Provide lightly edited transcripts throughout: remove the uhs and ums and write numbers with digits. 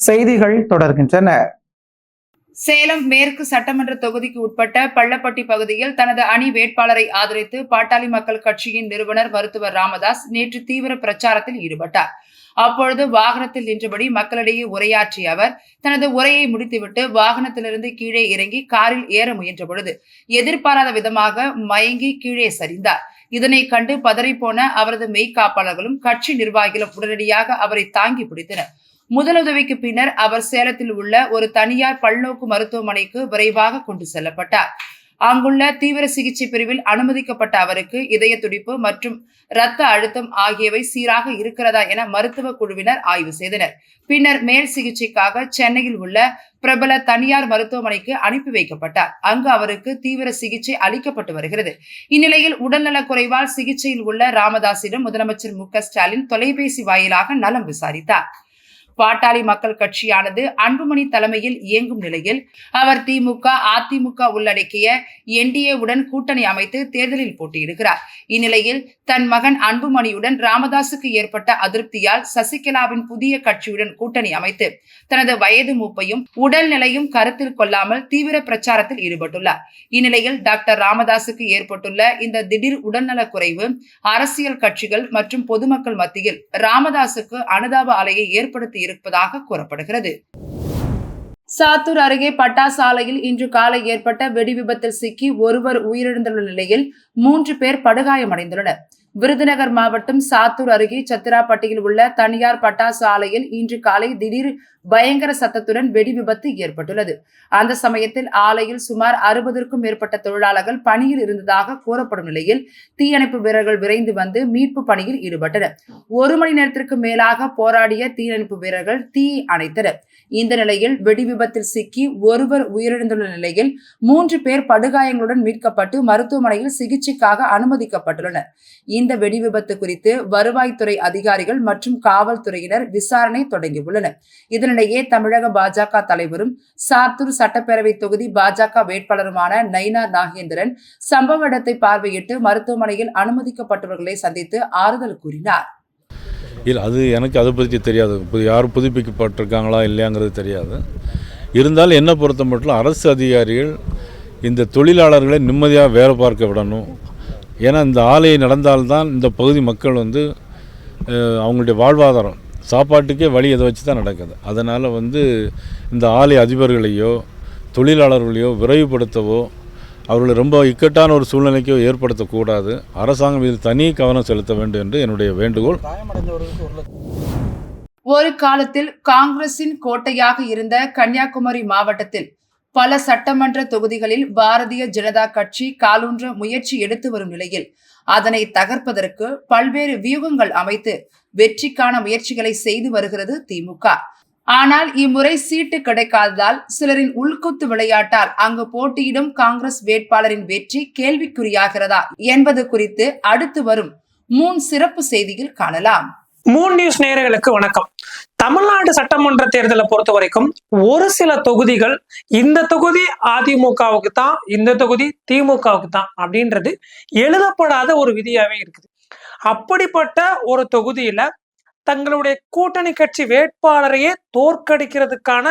செய்திகள் தொடர்கின்றன. சேலம் மேற்கு சட்டமன்ற தொகுதிக்கு உட்பட்ட பள்ளப்பட்டி பகுதியில் தனது அணி வேட்பாளரை ஆதரித்து பாட்டாளி மக்கள் கட்சியின் நிறுவனர் மருத்துவர் ராமதாஸ் நேற்று தீவிர பிரச்சாரத்தில் ஈடுபட்டார். அப்பொழுது வாகனத்தில் நின்றபடி மக்களிடையே உரையாற்றிய அவர் தனது உரையை முடித்துவிட்டு வாகனத்திலிருந்து கீழே இறங்கி காரில் ஏற முயன்ற பொழுது எதிர்பாராத விதமாக மயங்கி கீழே சரிந்தார். இதனை கண்டு பதறிப்போன அவரது மெய்காப்பாளர்களும் கட்சி நிர்வாகிகளும் உடனடியாக அவரை தாங்கி பிடித்தனர். முதலுதவிக்கு பின்னர் அவர் சேலத்தில் உள்ள ஒரு தனியார் பல்நோக்கு மருத்துவமனைக்கு விரைவாக கொண்டு செல்லப்பட்டார். அங்குள்ள தீவிர சிகிச்சை பிரிவில் அனுமதிக்கப்பட்ட அவருக்கு இதய துடிப்பு மற்றும் இரத்த அழுத்தம் ஆகியவை சீராக இருக்கிறதா என மருத்துவ குழுவினர் ஆய்வு செய்தனர். பின்னர் மேல் சிகிச்சைக்காக சென்னையில் உள்ள பிரபல தனியார் மருத்துவமனைக்கு அனுப்பி வைக்கப்பட்டார். அங்கு அவருக்கு தீவிர சிகிச்சை அளிக்கப்பட்டு வருகிறது. இந்நிலையில் உடல்நலக் குறைவால் சிகிச்சையில் உள்ள ராமதாஸிடம் முதலமைச்சர் மு.க.ஸ்டாலின் தொலைபேசி வாயிலாக நலம் விசாரித்தார். பாட்டாளி மக்கள் கட்சியானது அன்புமணி தலைமையில் இயங்கும் நிலையில் அவர் திமுக, அதிமுக உள்ளடக்கிய என்டிஏவுடன் கூட்டணி அமைத்து தேர்தலில் போட்டியிடுகிறார். இந்நிலையில் தன் மகன் அன்புமணியுடன் ராமதாசுக்கு ஏற்பட்ட அதிருப்தியால் சசிகலாவின் புதிய கட்சியுடன் கூட்டணி அமைத்து தனது வயது மூப்பையும் உடல்நிலையும் கருத்தில் கொள்ளாமல் தீவிர பிரச்சாரத்தில் ஈடுபட்டுள்ளார். இந்நிலையில் டாக்டர் ராமதாசுக்கு ஏற்பட்டுள்ள இந்த திடீர் உடல்நலக் குறைவு அரசியல் கட்சிகள் மற்றும் பொதுமக்கள் மத்தியில் ராமதாசுக்கு அனுதாப அலையை ஏற்படுத்தி இருப்பதாக கூறப்படுகிறது. சாத்தூர் அருகே பட்டாசு ஆலையில் இன்று காலை ஏற்பட்ட வெடி விபத்தில் சிக்கி ஒருவர் உயிரிழந்துள்ள நிலையில் 3 பேர் படுகாயமடைந்துள்ளனர். விருதுநகர் மாவட்டம் சாத்தூர் அருகே சத்திராப்பட்டியில் உள்ள தனியார் பட்டாசு ஆலையில் இன்று காலை திடீர் பயங்கர சத்தத்துடன் வெடி விபத்து ஏற்பட்டுள்ளது. அந்த சமயத்தில் ஆலையில் சுமார் 60க்கும் மேற்பட்ட தொழிலாளர்கள் பணியில் இருந்ததாக கூறப்படும் நிலையில் தீயணைப்பு வீரர்கள் விரைந்து வந்து மீட்பு பணியில் ஈடுபட்டனர். 1 மணி நேரத்திற்கு மேலாக போராடிய தீயணைப்பு வீரர்கள் தீயை அணைத்தனர். இந்த நிலையில் வெடி விபத்தில் சிக்கி ஒருவர் உயிரிழந்துள்ள நிலையில் 3 பேர் படுகாயங்களுடன் மீட்கப்பட்டு மருத்துவமனையில் சிகிச்சைக்காக அனுமதிக்கப்பட்டுள்ளனர். இந்த வெடி விபத்து குறித்து வருவாய்த்துறை அதிகாரிகள் மற்றும் காவல்துறையினர் விசாரணை தொடங்கியுள்ளனர். இதனிடையே தமிழக பாஜக தலைவரும் சாத்தூர் சட்டப்பேரவை தொகுதி பாஜக வேட்பாளருமான நயினார் நாகேந்திரன் சம்பவ இடத்தை பார்வையிட்டு மருத்துவமனையில் அனுமதிக்கப்பட்டவர்களை சந்தித்து ஆறுதல் கூறினார். இல்லை, அது எனக்கு அதை பற்றி தெரியாது. யாரும் புதுப்பிக்கப்பட்டிருக்காங்களா இல்லையாங்கிறது தெரியாது. இருந்தாலும் என்னை பொறுத்த மட்டும் அரசு அதிகாரிகள் இந்த தொழிலாளர்களை நிம்மதியாக வேலை பார்க்க விடணும். ஏன்னா இந்த ஆலை நடந்தால்தான் இந்த பகுதி மக்கள் அவங்களுடைய வாழ்வாதாரம் சாப்பாட்டுக்கே வழி இதை வச்சு தான் நடக்குது. அதனால் இந்த ஆலை அதிபர்களையோ தொழிலாளர்களையோ விரைவுபடுத்தவோ அவர்களை ரொம்ப இக்கட்டான ஒரு சூழ்நிலைக்கோ ஏற்படுத்தக்கூடாது. அரசாங்கம் இது தனி கவனம் செலுத்த வேண்டும் என்று என்னுடைய வேண்டுகோள். ஒரு காலத்தில் காங்கிரசின் கோட்டையாக இருந்த கன்னியாகுமரி மாவட்டத்தில் பல சட்டமன்ற தொகுதிகளில் பாரதிய ஜனதா கட்சி காலூன்ற முயற்சி எடுத்து வரும் நிலையில் அதனை தகர்ப்பதற்கு பல்வேறு வியூகங்கள் அமைத்து வெற்றிக்கான முயற்சிகளை செய்து வருகிறது திமுக. ஆனால் இம்முறை சீட்டு கிடைக்காததால் சிலரின் உள்குத்து விளையாட்டால் அங்கு போட்டியிடும் காங்கிரஸ் வேட்பாளரின் வெற்றி கேள்விக்குறியாகிறதா என்பது குறித்து அடுத்து வரும் 3 சிறப்பு செய்தியில் காணலாம். 3 நியூஸ் நேயர்களுக்கு வணக்கம். தமிழ்நாடு சட்டமன்ற தேர்தலை பொறுத்த வரைக்கும் ஒரு சில தொகுதிகள் இந்த தொகுதி அதிமுகவுக்கு தான், இந்த தொகுதி திமுகவுக்கு தான் அப்படின்றது எழுதப்படாத ஒரு விதியாவே இருக்குது. அப்படிப்பட்ட ஒரு தொகுதியில தங்களுடைய கூட்டணி கட்சி வேட்பாளரையே தோற்கடிக்கிறதுக்கான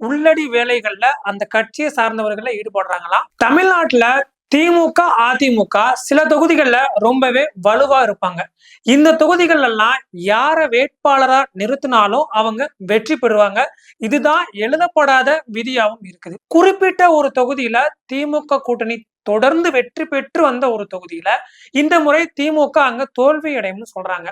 உள்ளடி வேலைகள்ல அந்த கட்சியை சார்ந்தவர்கள ஈடுபடுறாங்களாம். தமிழ்நாட்டுல திமுக, அதிமுக சில தொகுதிகள்ல ரொம்பவே வலுவா இருப்பாங்க. இந்த தொகுதிகள் எல்லாம் யார வேட்பாளரா நிறுத்தினாலும் அவங்க வெற்றி பெறுவாங்க. இதுதான் எழுதப்படாத விதியாவும் இருக்குது. குறிப்பிட்ட ஒரு தொகுதியில திமுக கூட்டணி தொடர்ந்து வெற்றி பெற்று வந்த ஒரு தொகுதியில இந்த முறை திமுக அங்க தோல்வி அடையும்னு சொல்றாங்க.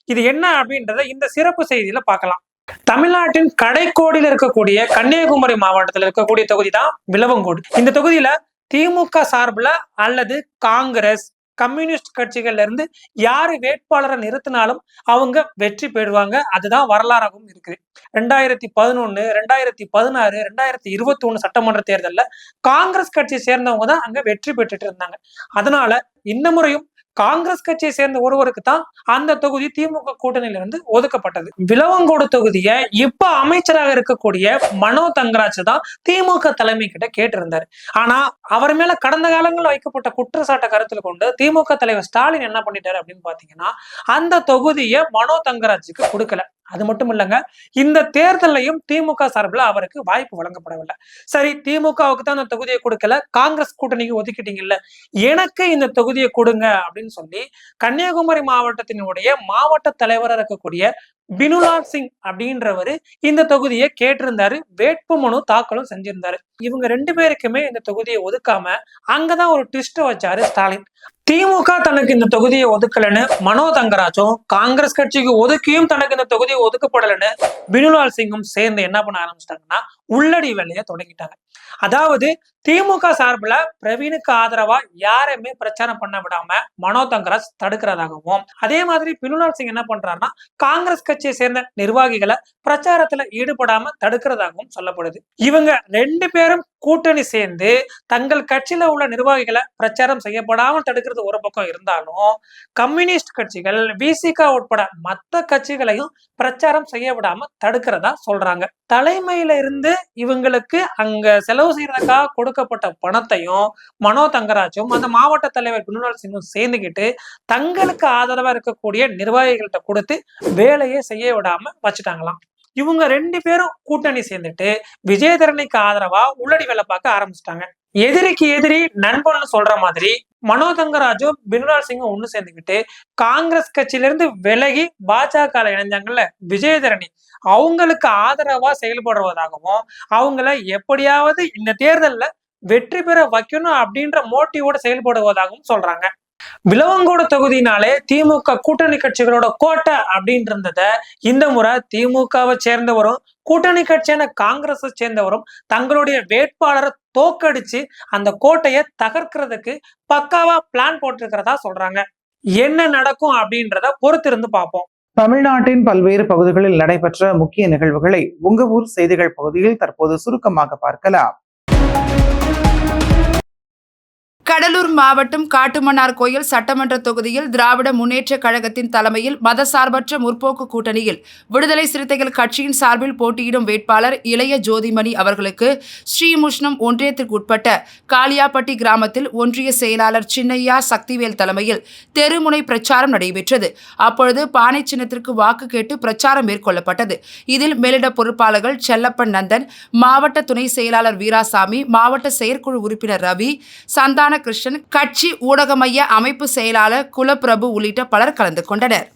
இது என்ன அப்படின்றத இந்த சிறப்பு செய்தியில பார்க்கலாம். தமிழ்நாட்டின் கடைக்கோடியில் இருக்கக்கூடிய கன்னியாகுமரி மாவட்டத்தில் இருக்கக்கூடிய தொகுதி தான் விளவங்கோடு. இந்த தொகுதியில திமுக சார்பில் அல்லது காங்கிரஸ், கம்யூனிஸ்ட் கட்சிகள்ல இருந்து யாரு வேட்பாளரை நிறுத்தினாலும் அவங்க வெற்றி பெறுவாங்க. அதுதான் வரலாறாகவும் இருக்குது. 2011, 2016, 2021 சட்டமன்ற தேர்தலில் காங்கிரஸ் கட்சியை சேர்ந்தவங்க தான் அங்க வெற்றி பெற்றுட்டு இருந்தாங்க. அதனால இந்த முறையும் காங்கிரஸ் கட்சியை சேர்ந்த ஒருவருக்கு தான் அந்த தொகுதி திமுக கூட்டணியிலிருந்து ஒதுக்கப்பட்டது. விளவங்கோடு தொகுதியை இப்ப அமைச்சராக இருக்கக்கூடிய மனோ தங்கராஜ் தான் திமுக தலைமை கிட்ட கேட்டிருந்தாரு. ஆனா அவர் மேல கடந்த காலங்களில் வைக்கப்பட்ட குற்றச்சாட்டை கருத்தில் கொண்டு திமுக தலைவர் ஸ்டாலின் என்ன பண்ணிட்டாரு அப்படின்னு பாத்தீங்கன்னா அந்த தொகுதியை மனோ தங்கராஜுக்கு கொடுக்கல. அது மட்டும் இல்லைங்க, இந்த தேர்தலையும் திமுக சார்பில் அவருக்கு வாய்ப்பு வழங்கப்படவில்லை. சரி, திமுகவுக்கு தான் அந்த தொகுதியை கொடுக்கல, காங்கிரஸ் கூட்டணிக்கு ஒதுக்கிட்டீங்கல்ல, எனக்கு இந்த தொகுதியை கொடுங்க அப்படின்னு சொல்லி கன்னியாகுமரி மாவட்டத்தினுடைய மாவட்ட தலைவராக இருக்கக்கூடிய பினுலால் சிங் அப்படின்றவரு இந்த தொகுதியை கேட்டிருந்தாரு, வேட்புமனு தாக்கலும் செஞ்சிருந்தாரு. இவங்க 2 பேருக்குமே இந்த தொகுதியை ஒதுக்காம அங்கதான் ஒரு ட்விஸ்ட் வச்சாரு ஸ்டாலின். திமுக தனக்கு இந்த தொகுதியை ஒதுக்கலன்னு மனோ தங்கராஜும், காங்கிரஸ் கட்சிக்கு ஒதுக்கியும் தனக்கு இந்த தொகுதியை ஒதுக்கப்படலன்னு பினுலால் சிங்கும் சேர்ந்து என்ன பண்ண ஆரம்பிச்சிட்டாங்கன்னா உள்ளடி வேலையை தொடங்கிட்டாங்க. அதாவது திமுக சார்பில் பிரவீனுக்கு ஆதரவா யாரையுமே பிரச்சாரம் பண்ண விடாம மனோ தங்கராஜ் தடுக்கிறதாகவும், அதே மாதிரி பினுலால் சிங் என்ன பண்றாருன்னா காங்கிரஸ் கட்சியை சேர்ந்த நிர்வாகிகளை பிரச்சாரத்துல ஈடுபடாம தடுக்கிறதாகவும் சொல்லப்படுது. இவங்க 2 பேரும் கூட்டணி சேர்ந்து தங்கள் கட்சியில உள்ள நிர்வாகிகளை பிரச்சாரம் செய்யப்படாமல் தடுக்கிறது ஒரு பக்கம் இருந்தாலும், கம்யூனிஸ்ட் கட்சிகள், விசிக உட்பட மற்ற கட்சிகளையும் பிரச்சாரம் செய்ய விடாம தடுக்கிறதா சொல்றாங்க. தலைமையில இருந்து இவங்களுக்கு அங்க செலவு செய்யறதுக்காக கொடுக்கப்பட்ட பணத்தையும் மனோ தங்கராஜும் அந்த மாவட்ட தலைவர் பினுலால் சிங்கும் சேர்ந்துக்கிட்டு தங்களுக்கு ஆதரவா இருக்கக்கூடிய நிர்வாகிகள்கிட்ட கொடுத்து வேலையை செய்ய விடாம வச்சுட்டாங்களாம். இவங்க 2 பேரும் கூட்டணி சேர்ந்துட்டு விஜயதரணிக்கு ஆதரவா உள்ளடி வேலை பார்க்க ஆரம்பிச்சிட்டாங்க. எதிரிக்கு எதிரி நண்பன்னு சொல்ற மாதிரி மனோ தங்கராஜும் பினுலால் சிங்கும் ஒண்ணு சேர்ந்துக்கிட்டு காங்கிரஸ் கட்சியில இருந்து விலகி பாஜக இணைஞ்சாங்கல்ல விஜயதரணி, அவங்களுக்கு ஆதரவா செயல்படுவதாகவும், அவங்கள எப்படியாவது இந்த தேர்தல்ல வெற்றி பெற வைக்கணும் அப்படின்ற மோட்டிவோட செயல்படுவதாகவும் சொல்றாங்க. விளவங்கோடு தொகுதினாலே திமுக கூட்டணி கட்சிகளோட கோட்டை அப்படின்னு இருந்தத இந்த முறை திமுகவை சேர்ந்தவரும் கூட்டணி கட்சியான காங்கிரஸை சேர்ந்தவரும் தங்களுடைய வேட்பாளரை தோக்கடிச்சு அந்த கோட்டையை தகர்க்கிறதுக்கு பக்காவா பிளான் போட்டிருக்கிறதா சொல்றாங்க. என்ன நடக்கும் அப்படின்றத பொறுத்திருந்து பார்ப்போம். தமிழ்நாட்டின் பல்வேறு பகுதிகளில் நடைபெற்ற முக்கிய நிகழ்வுகளை உங்க ஊர் செய்திகள் பகுதியில் தற்போது சுருக்கமாக பார்க்கலாம். கடலூர் மாவட்டம் காட்டுமன்னார் கோயில் சட்டமன்ற தொகுதியில் திராவிட முன்னேற்ற கழகத்தின் தலைமையில் மதசார்பற்ற முற்போக்கு கூட்டணியில் விடுதலை சிறுத்தைகள் கட்சியின் சார்பில் போட்டியிடும் வேட்பாளர் இளைய ஜோதிமணி அவர்களுக்கு ஸ்ரீமுஷ்ணம் ஒன்றியத்திற்குட்பட்ட காளியாப்பட்டி கிராமத்தில் ஒன்றிய செயலாளர் சின்னையா சக்திவேல் தலைமையில் தெருமுனை பிரச்சாரம் நடைபெற்றது. அப்பொழுது பானை சின்னத்திற்கு வாக்கு கேட்டு பிரச்சாரம் மேற்கொள்ளப்பட்டது. இதில் மேலிட பொறுப்பாளர்கள் செல்லப்பன் நந்தன், மாவட்ட துணை செயலாளர் வீராசாமி, மாவட்ட செயற்குழு உறுப்பினர் ரவி, சந்தான கிருஷ்ணன், கட்சி ஊடக மைய அமைப்பு செயலாளர் குலப்பிரபு உள்ளிட்ட பலர் கலந்து கொண்டனர்.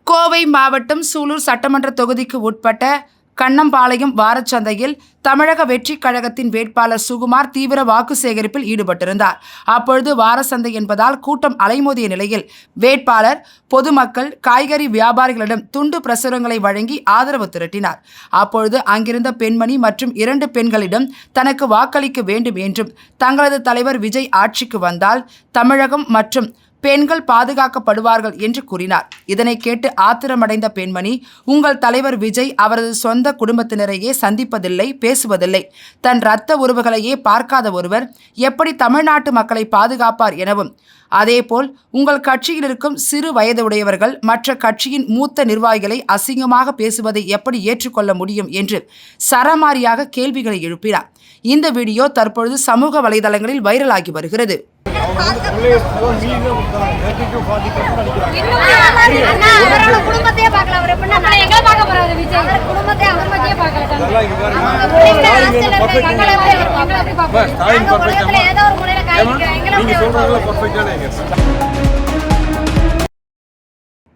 கோவை மாவட்டம் சூலூர் சட்டமன்ற தொகுதிக்கு உட்பட்ட கண்ணம்பாளையம் வாரச்சந்தையில் தமிழக வெற்றி கழகத்தின் வேட்பாளர் சுகுமார் தீவிர வாக்கு சேகரிப்பில் ஈடுபட்டிருந்தார். அப்பொழுது வாரசந்தை என்பதால் கூட்டம் அலைமோதிய நிலையில் வேட்பாளர் பொதுமக்கள், காய்கறி வியாபாரிகளிடம் துண்டு பிரசுரங்களை வழங்கி ஆதரவு திரட்டினார். அப்பொழுது அங்கிருந்த பெண்மணி மற்றும் 2 பெண்களிடம் தனக்கு வாக்களிக்க வேண்டும் என்றும், தங்களது தலைவர் விஜய் ஆட்சிக்கு வந்தால் தமிழகம் மற்றும் பெண்கள் பாதுகாக்கப்படுவார்கள் என்று கூறினார். இதனை கேட்டு ஆத்திரமடைந்த பெண்மணி, உங்கள் தலைவர் விஜய் அவரது சொந்த குடும்பத்தினரையே சந்திப்பதில்லை, பேசுவதில்லை, தன் இரத்த உறவுகளையே பார்க்காத ஒருவர் எப்படி தமிழ்நாட்டு மக்களை பாதுகாப்பார் எனவும், அதேபோல் உங்கள் கட்சியில் இருக்கும் சிறு வயதுடையவர்கள் மற்ற கட்சியின் மூத்த நிர்வாகிகளை அசிங்கமாக பேசுவதை எப்படி ஏற்றுக்கொள்ள முடியும் என்று சரமாரியாக கேள்விகளை எழுப்பினார். இந்த வீடியோ தற்பொழுது சமூக வலைதளங்களில் வைரலாகி வருகிறது. குடும்பத்தையே பார்க்கல, அவர் எங்களை பார்க்க போறாரு விஜய், குடும்பத்தை அவர் பத்தியே பார்க்கல. ஏதோ ஒரு முறையில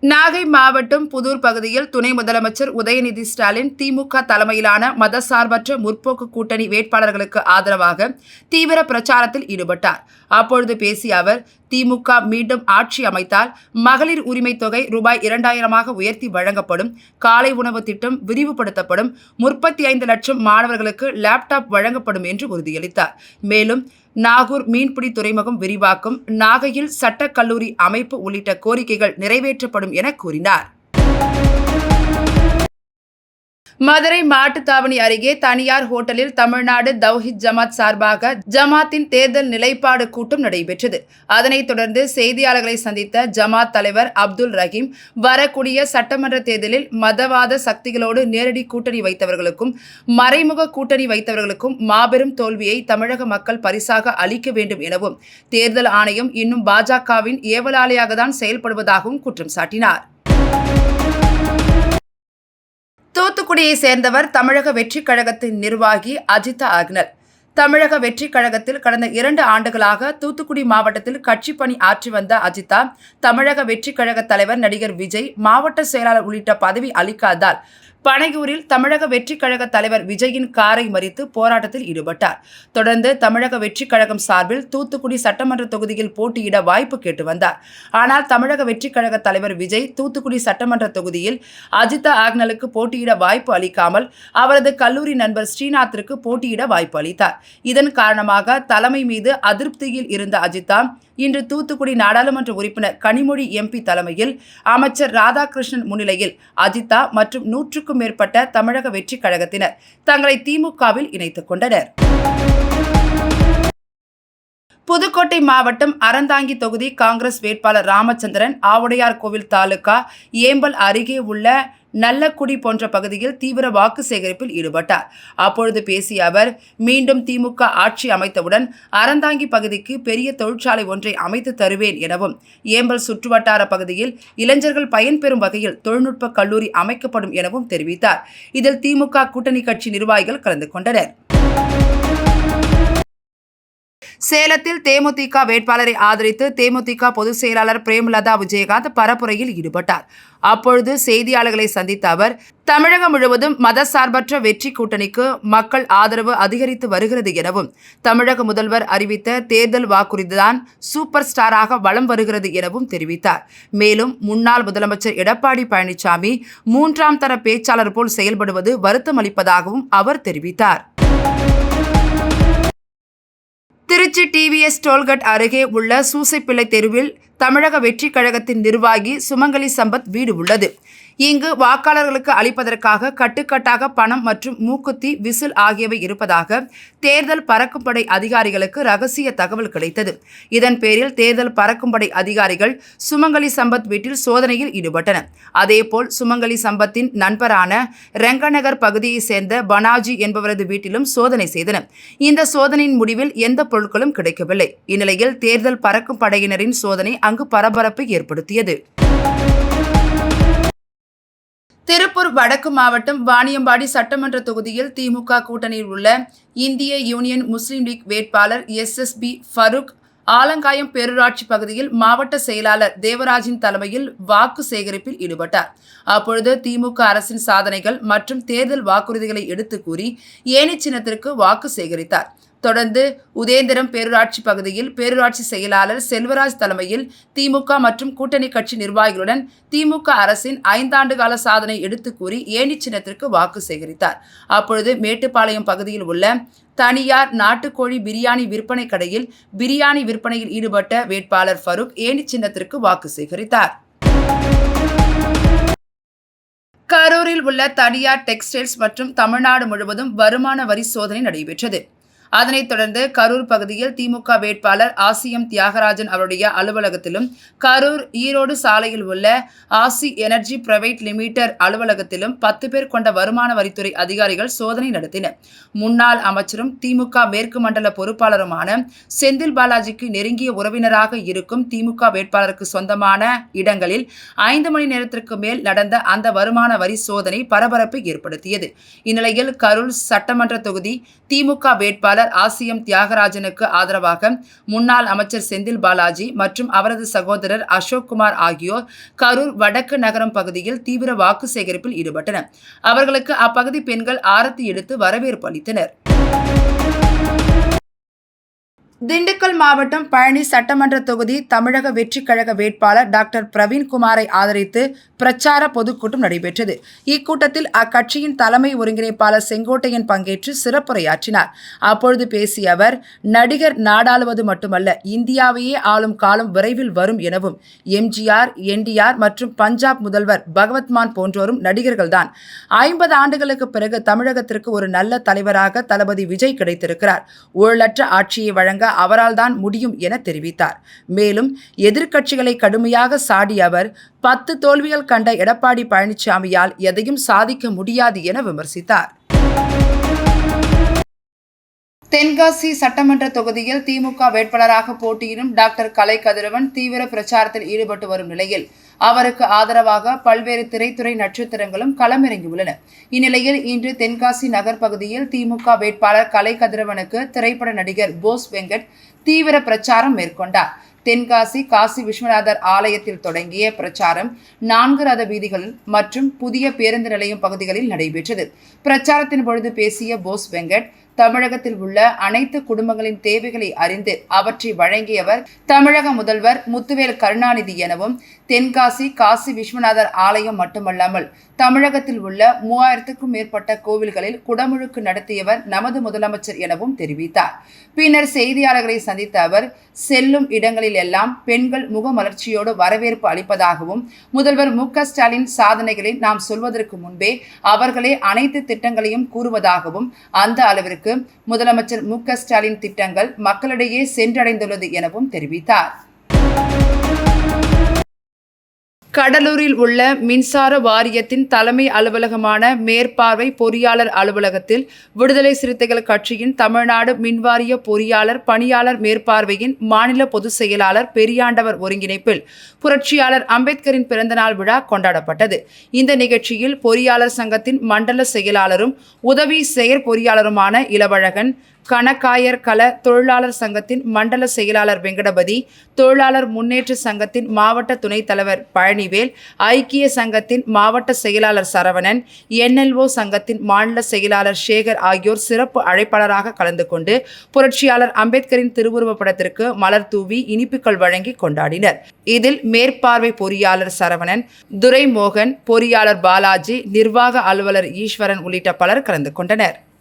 நாகை மாவட்டம் புதூர் பகுதியில் துணை முதலமைச்சர் உதயநிதி ஸ்டாலின் திமுக தலைமையிலான மதசார்பற்ற முற்போக்கு கூட்டணி வேட்பாளர்களுக்கு ஆதரவாக தீவிர பிரச்சாரத்தில் ஈடுபட்டார். அப்பொழுது பேசிய அவர், திமுக மீண்டும் ஆட்சி அமைத்தால் மகளிர் உரிமை தொகை ரூபாய் 2000 உயர்த்தி வழங்கப்படும், காலை உணவு திட்டம் விரிவுபடுத்தப்படும், 35 லட்சம் மாணவர்களுக்கு லேப்டாப் வழங்கப்படும் என்று உறுதியளித்தார். மேலும் நாகூர் மீன்பிடி துறைமுகம் விரிவாக்கம், நாகையில் சட்டக்கல்லூரி அமைப்பு உள்ளிட்ட கோரிக்கைகள் நிறைவேற்றப்படும் என கூறினார். மதுரை மாட்டுத்தாவணி அருகே தனியார் ஹோட்டலில் தமிழ்நாடு தவ்ஹீத் ஜமாத் சார்பாக ஜமாத்தின் தேர்தல் நிலைப்பாடு கூட்டம் நடைபெற்றது. அதனைத் தொடர்ந்து செய்தியாளர்களை சந்தித்த ஜமாத் தலைவர் அப்துல் ரஹீம், வரக்கூடிய சட்டமன்ற தேர்தலில் மதவாத சக்திகளோடு நேரடி கூட்டணி வைத்தவர்களுக்கும் மறைமுக கூட்டணி வைத்தவர்களுக்கும் மாபெரும் தோல்வியை தமிழக மக்கள் பரிசாக அளிக்க வேண்டும் எனவும், தேர்தல் ஆணையம் இன்னும் பாஜகவின் ஏவலாளியாக தான் செயல்படுவதாகவும் குற்றம் சாட்டினார். தூத்துக்குடியை சேர்ந்தவர் தமிழக வெற்றி கழகத்தின் நிர்வாகி அஜிதா ஆக்னர். தமிழக வெற்றி கழகத்தில் கடந்த 2 ஆண்டுகளாக தூத்துக்குடி மாவட்டத்தில் கட்சி பணி ஆற்றி வந்த அஜிதா, தமிழக வெற்றி கழக தலைவர் நடிகர் விஜய் மாவட்ட செயலாளர் உள்ளிட்ட பதவி அளிக்காததால் பனையூரில் தமிழக வெற்றி கழக தலைவர் விஜயின் காரை மறித்து போராட்டத்தில் ஈடுபட்டார். தொடர்ந்து தமிழக வெற்றி கழகம் சார்பில் தூத்துக்குடி சட்டமன்ற தொகுதியில் போட்டியிட வாய்ப்பு கேட்டு வந்தார். ஆனால் தமிழக வெற்றி கழக தலைவர் விஜய் தூத்துக்குடி சட்டமன்ற தொகுதியில் அஜிதா ஆக்னலுக்கு போட்டியிட வாய்ப்பு அளிக்காமல் அவரது கல்லூரி நண்பர் ஸ்ரீநாத்திற்கு போட்டியிட வாய்ப்பு அளித்தார். இதன் காரணமாக தலைமை மீது அதிருப்தியில் இருந்த அஜிதா இன்று தூத்துக்குடி நாடாளுமன்ற உறுப்பினர் கனிமொழி எம்பி தலைமையில் அமைச்சர் ராதாகிருஷ்ணன் முன்னிலையில் அஜிதா மற்றும் 100க்கும் மேற்பட்ட தமிழக வெற்றி கழகத்தினர் தங்களை திமுகவில் இணைத்துக் கொண்டனர். புதுக்கோட்டை மாவட்டம் அறந்தாங்கி தொகுதி காங்கிரஸ் வேட்பாளர் ராமச்சந்திரன் ஆவுடையார் கோவில் தாலுகா ஏம்பல் அருகே உள்ள நல்லக்குடி போன்ற பகுதியில் தீவிர வாக்கு சேகரிப்பில் ஈடுபட்டார். அப்பொழுது பேசிய அவர், மீண்டும் திமுக ஆட்சி அமைத்தவுடன் அறந்தாங்கி பகுதிக்கு பெரிய தொழிற்சாலை ஒன்றை அமைத்து தருவேன் எனவும், ஏம்பல் சுற்றுவட்டார பகுதியில் இளைஞர்கள் பயன்பெறும் வகையில் தொழில்நுட்ப கல்லூரி அமைக்கப்படும் எனவும் தெரிவித்தார். இதில் திமுக கூட்டணி கட்சி நிர்வாகிகள் கலந்து கொண்டனர். சேலத்தில் தேமுதிக வேட்பாளரை ஆதரித்து தேமுதிக பொதுச் செயலாளர் பிரேமலதா விஜயகாந்த் பரப்புரையில் ஈடுபட்டார். அப்பொழுது செய்தியாளர்களை சந்தித்த அவர், தமிழகம் முழுவதும் மதசார்பற்ற வெற்றி கூட்டணிக்கு மக்கள் ஆதரவு அதிகரித்து வருகிறது எனவும், தமிழக முதல்வர் அறிவித்த தேர்தல் வாக்குறுதிதான் சூப்பர் ஸ்டாராக வலம் வருகிறது எனவும் தெரிவித்தார். மேலும் முன்னாள் முதலமைச்சர் எடப்பாடி பழனிசாமி 3ஆம் தர பேச்சாளர் போல் செயல்படுவது வருத்தம் அளிப்பதாகவும் அவர் தெரிவித்தார். திருச்சி டிவிஎஸ் டோல்கட் அருகே உள்ள சூசைப்பிள்ளை தெருவில் தமிழக வெற்றி கழகத்தின் நிர்வாகி சுமங்கலி சம்பத் வீடு உள்ளது. இங்கு வாக்காளர்களுக்கு அளிப்பதற்காக கட்டுக்கட்டாக பணம் மற்றும் மூக்குத்தி, விசில் ஆகியவை இருப்பதாக தேர்தல் பறக்கும்படை அதிகாரிகளுக்கு ரகசிய தகவல் கிடைத்தது. இதன் பேரில் தேர்தல் பறக்கும்படை அதிகாரிகள் சுமங்கலி சம்பத் வீட்டில் சோதனையில் ஈடுபட்டனர். அதேபோல் சுமங்கலி சம்பத்தின் நண்பரான ரெங்கநகர் பகுதியைச் சேர்ந்த பனாஜி என்பவரது வீட்டிலும் சோதனை செய்தனர். இந்த சோதனையின் முடிவில் எந்த பொருட்களும் கிடைக்கவில்லை. இந்நிலையில் தேர்தல் பறக்கும் படையினரின் சோதனை அங்கு பரபரப்பை ஏற்படுத்தியது. திருப்பூர் வடக்கு மாவட்டம் வாணியம்பாடி சட்டமன்ற தொகுதியில் திமுக கூட்டணியில் உள்ள இந்திய யூனியன் முஸ்லீம் லீக் வேட்பாளர் SSB ஃபரூக் ஆலங்காயம் பேரூராட்சி பகுதியில் மாவட்ட செயலாளர் தேவராஜின் தலைமையில் வாக்கு சேகரிப்பில் ஈடுபட்டார். அப்பொழுது திமுக அரசின் சாதனைகள் மற்றும் தேர்தல் வாக்குறுதிகளை எடுத்து கூறி ஏணி சின்னத்திற்கு வாக்கு சேகரித்தார். தொடர்ந்து உதேந்திரம் பேரூராட்சி பகுதியில் பேரூராட்சி செயலாளர் செல்வராஜ் தலைமையில் திமுக மற்றும் கூட்டணி கட்சி நிர்வாகிகளுடன் திமுக அரசின் 5 ஆண்டு கால சாதனை எடுத்து கூறி ஏணி சின்னத்திற்கு வாக்கு சேகரித்தார். அப்பொழுது மேட்டுப்பாளையம் பகுதியில் உள்ள தனியார் நாட்டுக்கோழி பிரியாணி விற்பனை கடையில் பிரியாணி விற்பனையில் ஈடுபட்ட வேட்பாளர் ஃபரூக் ஏணி சின்னத்திற்கு வாக்கு சேகரித்தார். கரூரில் உள்ள தனியார் டெக்ஸ்டைல்ஸ் மற்றும் தமிழ்நாடு முழுவதும் வருமான வரி சோதனை நடைபெற்றது. அதனைத் தொடர்ந்து கரூர் பகுதியில் திமுக வேட்பாளர் ஆசியம் தியாகராஜன் அவருடைய அலுவலகத்திலும், கரூர் ஈரோடு சாலையில் உள்ள ஆசி எனர்ஜி பிரைவேட் லிமிடெட் அலுவலகத்திலும் 10 பேர் கொண்ட வருமான வரித்துறை அதிகாரிகள் சோதனை நடத்தினர். முன்னாள் அமைச்சரும் திமுக மேற்கு மண்டல பொறுப்பாளருமான செந்தில் பாலாஜிக்கு நெருங்கிய உறவினராக இருக்கும் திமுக வேட்பாளருக்கு சொந்தமான இடங்களில் 5 மணி நேரத்திற்கு மேல் நடந்த அந்த வருமான வரி சோதனை பரபரப்பை ஏற்படுத்தியது. இந்நிலையில் கரூர் சட்டமன்ற தொகுதி திமுக வேட்பாளர் ஆசியம் தியாகராஜனுக்கு ஆதரவாக முன்னாள் அமைச்சர் செந்தில் பாலாஜி மற்றும் அவரது சகோதரர் அசோக் குமார் ஆகியோர் கரூர் வடக்கு நகரம் பகுதியில் தீவிர வாக்கு சேகரிப்பில் ஈடுபட்டனர். அவர்களுக்கு அப்பகுதி பெண்கள் ஆரத்தி எடுத்து வரவேற்பு அளித்தனர். திண்டுக்கல் மாவட்டம் பழனி சட்டமன்ற தொகுதி தமிழக வெற்றி கழக வேட்பாளர் டாக்டர் பிரவீன்குமாரை ஆதரித்து பிரச்சார பொதுக்கூட்டம் நடைபெற்றது. இக்கூட்டத்தில் அக்கட்சியின் தலைமை ஒருங்கிணைப்பாளர் செங்கோட்டையன் பங்கேற்று சிறப்புரையாற்றினார். அப்பொழுது பேசிய அவர், நடிகர் நாடாளுவது மட்டுமல்ல, இந்தியாவையே ஆளும் காலம் விரைவில் வரும் எனவும், எம்ஜிஆர், NTR மற்றும் பஞ்சாப் முதல்வர் பகவத்மான் போன்றோரும் நடிகர்கள்தான். 50 ஆண்டுகளுக்கு பிறகு தமிழகத்திற்கு ஒரு நல்ல தலைவராக தளபதி விஜய் கிடைத்திருக்கிறார். ஊழலற்ற ஆட்சியை வழங்க அவரால் தான் முடியும் என தெரிவித்தார். மேலும் எதிர்க்கட்சிகளை கடுமையாக சாடிய அவர், 10 தோல்விகள் கண்ட எடப்பாடி பழனிசாமியால் எதையும் சாதிக்க முடியாது என விமர்சித்தார். தென்காசி சட்டமன்ற தொகுதியில் திமுக வேட்பாளராக போட்டியிடும் டாக்டர் கலை கதிரவன் தீவிர பிரச்சாரத்தில் ஈடுபட்டு வரும் நிலையில் அவருக்கு ஆதரவாக பல்வேறு திரைத்துறை நட்சத்திரங்களும் களமிறங்கியுள்ளன. இந்நிலையில் இன்று தென்காசி நகர் பகுதியில் திமுக வேட்பாளர் கலை கதிரவனுக்கு திரைப்பட நடிகர் போஸ் வெங்கட் தீவிர பிரச்சாரம் மேற்கொண்டார். தென்காசி காசி விஸ்வநாதர் ஆலயத்தில் தொடங்கிய பிரச்சாரம் 4 ரத வீதிகளில் மற்றும் புதிய பேருந்து நிலையம் பகுதிகளில் நடைபெற்றது. பிரச்சாரத்தின் பொழுது பேசிய போஸ் வெங்கட், தமிழகத்தில் உள்ள அனைத்து குடும்பங்களின் தேவைகளை அறிந்து அவற்றை வழங்கியவர் தமிழக முதல்வர் முத்துவேல் கருணாநிதி எனவும், தென்காசி காசி விஸ்வநாதர் ஆலயம் மட்டுமல்லாமல் தமிழகத்தில் உள்ள 3000க்கும் மேற்பட்ட கோவில்களில் குடமுழுக்கு நடத்தியவர் நமது முதலமைச்சர் எனவும் தெரிவித்தார். பின்னர் செய்தியாளர்களை சந்தித்த அவர், செல்லும் இடங்களில் எல்லாம் பெண்கள் முகமலர்ச்சியோடு வரவேற்பு அளிப்பதாகவும், முதல்வர் மு.க.ஸ்டாலின் சாதனைகளை நாம் சொல்வதற்கு முன்பே அவர்களே அனைத்து திட்டங்களையும் கூறுவதாகவும், அந்த அளவிற்கு முதலமைச்சர் மு.க.ஸ்டாலின் திட்டங்கள் மக்களிடையே சென்றடைந்துள்ளது எனவும் தெரிவித்தார். கடலூரில் உள்ள மின்சார வாரியத்தின் தலைமை அலுவலகமான மேற்பார்வை பொறியாளர் அலுவலகத்தில் விடுதலை சிறுத்தைகள் கட்சியின் தமிழ்நாடு மின்வாரிய பொறியாளர் பணியாளர் மேற்பார்வையின் மாநில பொதுச் செயலாளர் பெரியாண்டவர் ஒருங்கிணைப்பில் புரட்சியாளர் அம்பேத்கரின் பிறந்தநாள் விழா கொண்டாடப்பட்டது. இந்த நிகழ்ச்சியில் பொறியாளர் சங்கத்தின் மண்டல செயலாளரும் உதவி செயற்பொறியாளருமான இளவழகன், கணக்காயர் கள தொழிலாளர் சங்கத்தின் மண்டல செயலாளர் வெங்கடபதி, தொழிலாளர் முன்னேற்ற சங்கத்தின் மாவட்ட துணைத் தலைவர் பழனிவேல், ஐக்கிய சங்கத்தின் மாவட்ட செயலாளர் சரவணன், NLO சங்கத்தின் மாநில செயலாளர் சேகர் ஆகியோர் சிறப்பு அழைப்பாளராக கலந்து கொண்டு புரட்சியாளர் அம்பேத்கரின் திருவுருவப் படத்திற்கு மலர் தூவி இனிப்புகள் வழங்கி கொண்டாடினர். இதில் மேற்பார்வை பொறியாளர் சரவணன், துரைமோகன், பொறியாளர் பாலாஜி, நிர்வாக அலுவலர் ஈஸ்வரன் உள்ளிட்ட பலர் கலந்து கொண்டனர்.